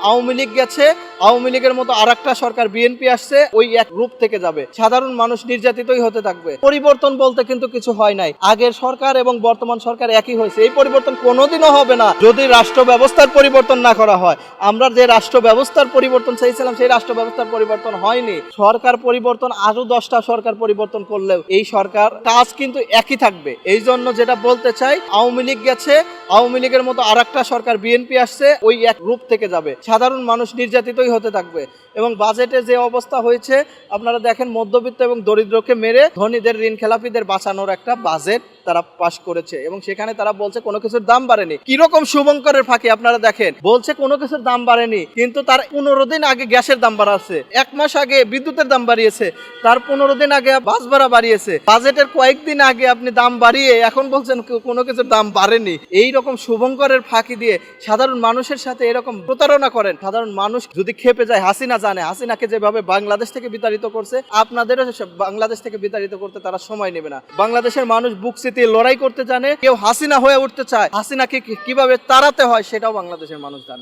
আওয়ামী লীগ গেছে, আওয়ামী লীগের মতো আরেকটা সরকার বিএনপি আসছে, ওই এক রূপ থেকে যাবে। সাধারণ মানুষ নির্যাতিতই হতে থাকবে। পরিবর্তন বলতে কিন্তু কিছু হয় নাই। আগের সরকার এবং বর্তমান সরকার একই হয়েছে। এই পরিবর্তন কোনোদিনও হবে না যদি রাষ্ট্র ব্যবস্থার পরিবর্তন না করা হয়। আমরা যে রাষ্ট্র ব্যবস্থার পরিবর্তন চাইছিলাম সেই রাষ্ট্র ব্যবস্থার পরিবর্তন হয়নি। সরকার পরিবর্তন আরো 10টা সরকার পরিবর্তন করলেও এই সরকার কাজ কিন্তু একই থাকবে। এই জন্য যেটা বলতে চাই, আওয়ামী লীগ গেছে, আওয়ামী লীগের মতো আরেকটা সরকার বিএনপি আসছে, ওই এক রূপ থেকে যাবে। সাধারণ মানুষ নির্যাতিতই হতে থাকবে। এবং বাজেটে যে অবস্থা হয়েছে আপনারা দেখেন, মধ্যবিত্ত এবং দরিদ্রকে মেরে ধনীদের ঋণ খেলাপিদের বাঁচানোর একটা বাজেট তারা পাশ করেছে। এবং সেখানে তারা বলছে কোনো কিছুর দাম বাড়েনি। কিরকম শুভঙ্করের ফাঁকি আপনারা দেখেন, বলছে কোনো কিছুর দাম বাড়েনি, কিন্তু তার 15 দিন আগে গ্যাসের দাম বাড়াচ্ছে, 1 মাস আগে বিদ্যুতের দাম বাড়িয়েছে, তার 15 দিন আগে বাস ভাড়া বাড়িয়েছে, বাজেটের কয়েকদিন আগে আপনি দাম বাড়িয়ে এখন বলছেন কোনো কিছুর দাম বাড়েনি। এই রকম শুভঙ্করের ফাঁকি দিয়ে সাধারণ মানুষের সাথে এরকম প্রতারণা করেন। সাধারণ মানুষ যদি খেপে যায়, হাসিনা জানে হাসিনাকে যেভাবে বাংলাদেশ থেকে বিতাড়িত করছে, আপনাদেরও বাংলাদেশ থেকে বিতাড়িত করতে তারা সময় নেবে না। বাংলাদেশের মানুষ বুক চিতিয়ে লড়াই করতে জানে। কেউ হাসিনা হয়ে উঠতে চায়, হাসিনাকে কিভাবে তাড়াতে হয় সেটাও বাংলাদেশের মানুষ জানে।